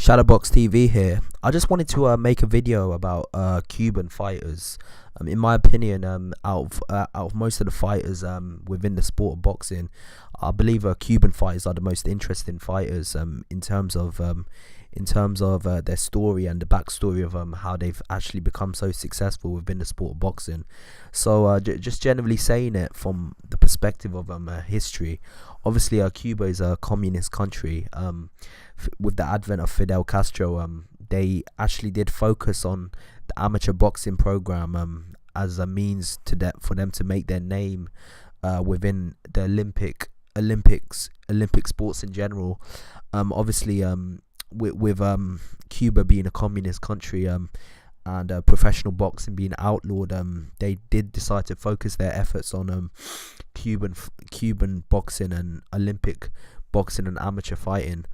Shadowbox TV here. I just wanted to make a video about Cuban fighters. In my opinion, out of most of the fighters within the sport of boxing, I believe Cuban fighters are the most interesting fighters in terms of their story and the backstory of how they've actually become so successful within the sport of boxing. So just generally saying it from the perspective of history, obviously Cuba is a communist country. With the advent of Fidel Castro, they actually did focus on the amateur boxing program as a means for them to make their name within the Olympic sports in general. Obviously, with Cuba being a communist country and professional boxing being outlawed, they did decide to focus their efforts on Cuban boxing and Olympic boxing and amateur fighting.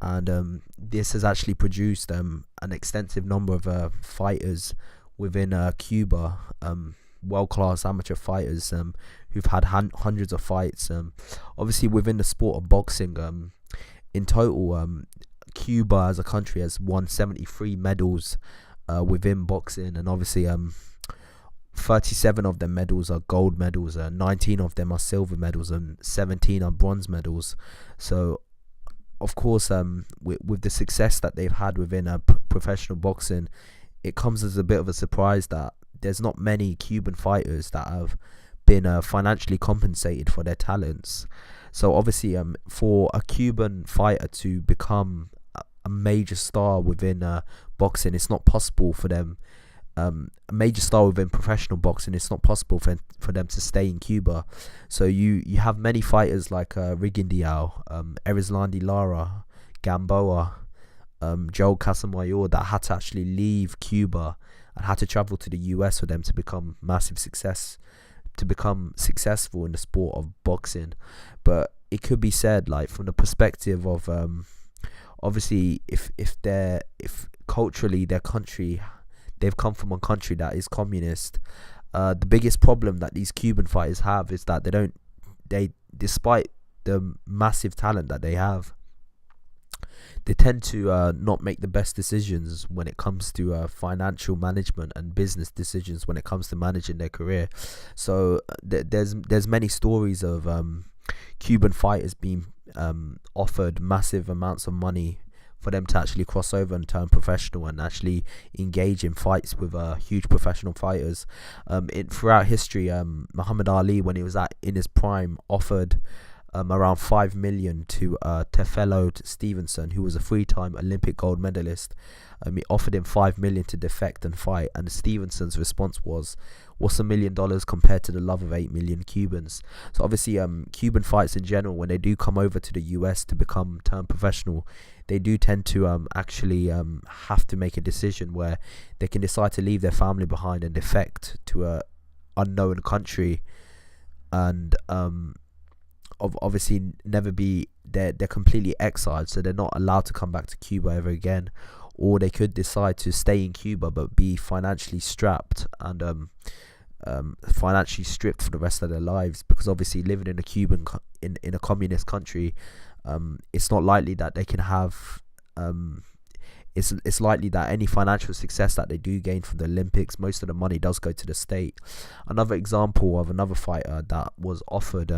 And this has actually produced an extensive number of fighters within Cuba, world-class amateur fighters who've had hundreds of fights. Obviously, within the sport of boxing, in total, Cuba as a country has won 73 medals within boxing, and obviously 37 of them medals are gold medals, 19 of them are silver medals, and 17 are bronze medals. So of course, with the success that they've had within professional boxing, it comes as a bit of a surprise that there's not many Cuban fighters that have been financially compensated for their talents. So obviously, for a Cuban fighter to become a major star within boxing, it's not possible for them. A major star within professional boxing, it's not possible for them to stay in Cuba. So you have many fighters like Rigondeaux, Erislandy Lara, Gamboa, Joel Casamayor that had to actually leave Cuba and had to travel to the US for them to become successful in the sport of boxing. But it could be said, like, from the perspective of obviously if culturally their country, they've come from a country that is communist. The biggest problem that these Cuban fighters have is that despite the massive talent that they have, they tend to not make the best decisions when it comes to financial management and business decisions when it comes to managing their career. So there's many stories of Cuban fighters being offered massive amounts of money for them to actually cross over and turn professional and actually engage in fights with huge professional fighters. Throughout history, Muhammad Ali, when he was in his prime, offered around 5 million to Tefelo Stevenson, who was a 3-time Olympic gold medalist. He offered him 5 million to defect and fight, and Stevenson's response was, "What's $1 million compared to the love of 8 million Cubans?" So obviously, Cuban fights in general, when they do come over to the US to turn professional, they do tend to actually have to make a decision where they can decide to leave their family behind and defect to a unknown country, and obviously never be they're completely exiled, so they're not allowed to come back to Cuba ever again. Or they could decide to stay in Cuba but be financially strapped and financially stripped for the rest of their lives, because obviously living in a communist country, it's not likely that they can have it's likely that any financial success that they do gain from the Olympics, most of the money does go to the state. Another example of another fighter that was offered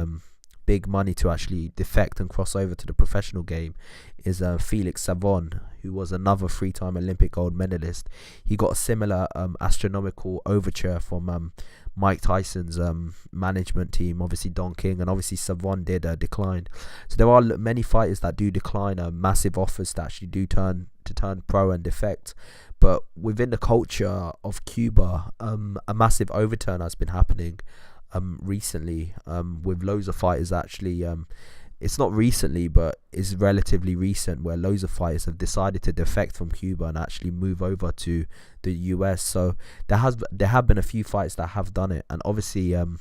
big money to actually defect and cross over to the professional game is Felix Savon, who was another 3-time Olympic gold medalist. He got a similar astronomical overture from Mike Tyson's management team, obviously Don King, and obviously Savon did decline. So there are many fighters that do decline massive offers that actually do turn pro and defect. But within the culture of Cuba, a massive overturn has been happening recently, with loads of fighters actually, it's not recently but it's relatively recent, where loads of fighters have decided to defect from Cuba and actually move over to the US. So there have been a few fights that have done it, and obviously the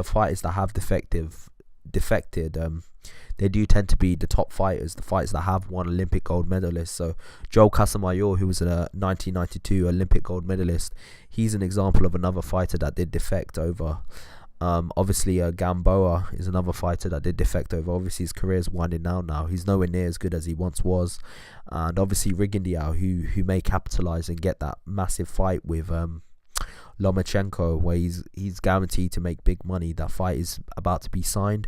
fighters that have defected, they do tend to be the top fighters, the fighters that have won Olympic gold medalists. So Joel Casamayor, who was a 1992 Olympic gold medalist, he's an example of another fighter that did defect over. Obviously, Gamboa is another fighter that did defect over. Obviously, his career is winding down now. He's nowhere near as good as he once was. And obviously, Rigondeaux, who may capitalize and get that massive fight with Lomachenko, where he's guaranteed to make big money. That fight is about to be signed.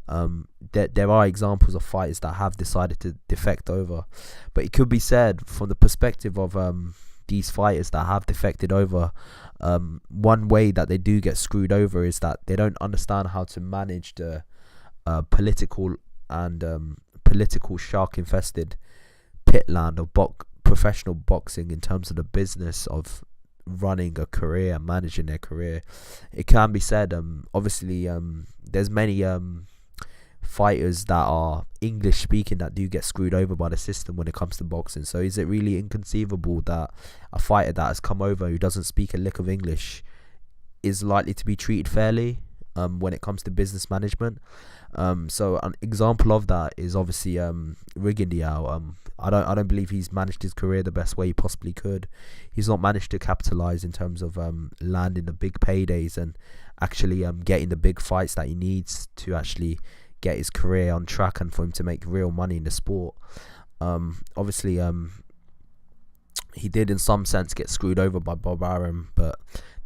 There are examples of fighters that have decided to defect over, but it could be said from the perspective of these fighters that have defected over, one way that they do get screwed over is that they don't understand how to manage the political shark infested pitland of professional boxing in terms of the business of running a career and managing their career. It can be said, obviously, there's many fighters that are English speaking that do get screwed over by the system when it comes to boxing. So is it really inconceivable that a fighter that has come over who doesn't speak a lick of English is likely to be treated fairly when it comes to business management? So an example of that is obviously Rigondeaux. I don't believe he's managed his career the best way he possibly could. He's not managed to capitalize in terms of landing the big paydays and actually getting the big fights that he needs to actually get his career on track and for him to make real money in the sport. Obviously, he did in some sense get screwed over by Bob Arum, but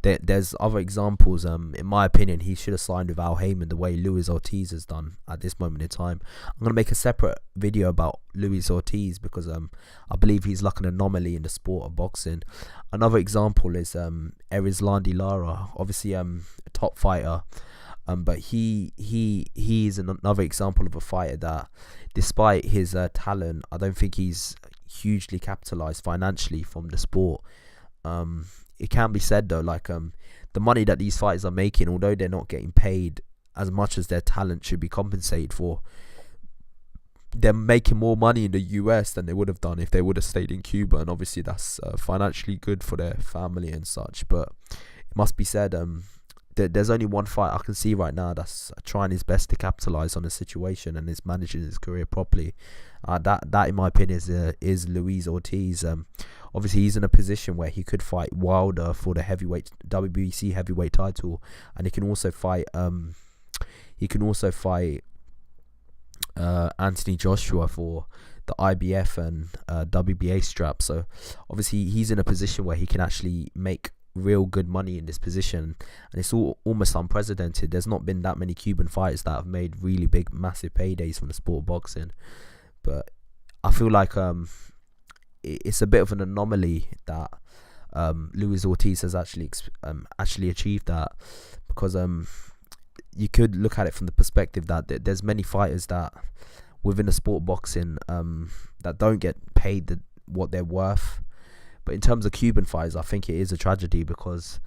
there's other examples. In my opinion, he should have signed with Al Heyman the way Luis Ortiz has done at this moment in time. I'm going to make a separate video about Luis Ortiz because I believe he's like an anomaly in the sport of boxing. Another example is Erislandy Lara, obviously a top fighter. But he is another example of a fighter that, despite his talent, I don't think he's hugely capitalized financially from the sport. It can be said though, like the money that these fighters are making, although they're not getting paid as much as their talent should be compensated for, they're making more money in the US than they would have done if they would have stayed in Cuba, and obviously that's financially good for their family and such. But it must be said, there's only one fight I can see right now that's trying his best to capitalize on the situation and is managing his career properly. That in my opinion is Luis Ortiz. Obviously he's in a position where he could fight Wilder for the WBC heavyweight title, and he can also fight Anthony Joshua for the IBF and WBA strap. So obviously he's in a position where he can actually make real good money in this position, and it's almost unprecedented. There's not been that many Cuban fighters that have made really big, massive paydays from the sport of boxing. But I feel like it's a bit of an anomaly that Luis Ortiz has actually achieved that, because you could look at it from the perspective that there's many fighters that within the sport of boxing that don't get paid what they're worth. But in terms of Cuban fighters, I think it is a tragedy, because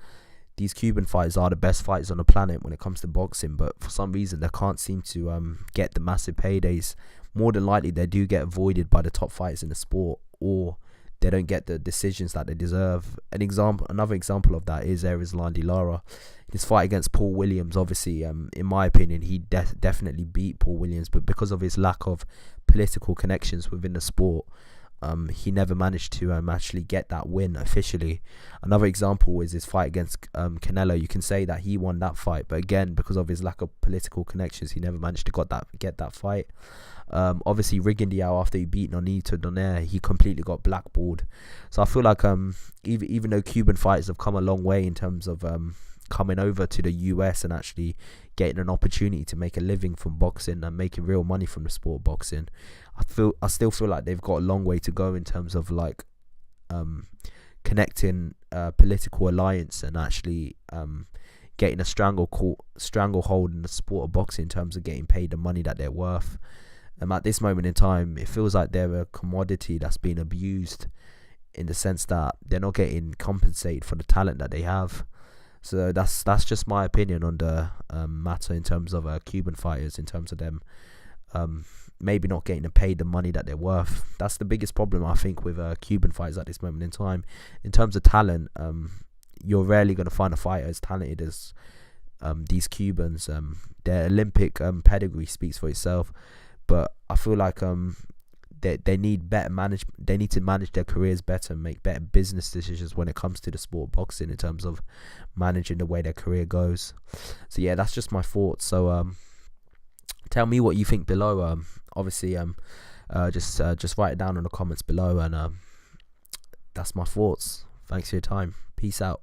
these Cuban fighters are the best fighters on the planet when it comes to boxing, but for some reason they can't seem to get the massive paydays. More than likely they do get avoided by the top fighters in the sport, or they don't get the decisions that they deserve. Another example of that is Erislandy Lara. His fight against Paul Williams, obviously, in my opinion, he definitely beat Paul Williams, but because of his lack of political connections within the sport, he never managed to actually get that win officially. Another example is his fight against Canelo. You can say that he won that fight, but again, because of his lack of political connections, he never managed to get that fight. Obviously, Rigondeaux, after he beat Nonito Donaire, he completely got blackballed. So I feel like even though Cuban fighters have come a long way in terms of coming over to the US and actually getting an opportunity to make a living from boxing and making real money from the sport of boxing, I still feel like they've got a long way to go in terms of like connecting political alliance and actually getting a stranglehold in the sport of boxing in terms of getting paid the money that they're worth. At this moment in time, it feels like they're a commodity that's being abused, in the sense that they're not getting compensated for the talent that they have. So that's just my opinion on the matter in terms of Cuban fighters, in terms of them maybe not getting paid the money that they're worth. That's the biggest problem, I think, with Cuban fighters at this moment in time. In terms of talent, you're rarely going to find a fighter as talented as these Cubans. Their Olympic pedigree speaks for itself, but I feel like they need better management. They need to manage their careers better, and make better business decisions when it comes to the sport of boxing in terms of managing the way their career goes. So yeah, that's just my thoughts. So tell me what you think below. Obviously just write it down in the comments below, and that's my thoughts. Thanks for your time. Peace out.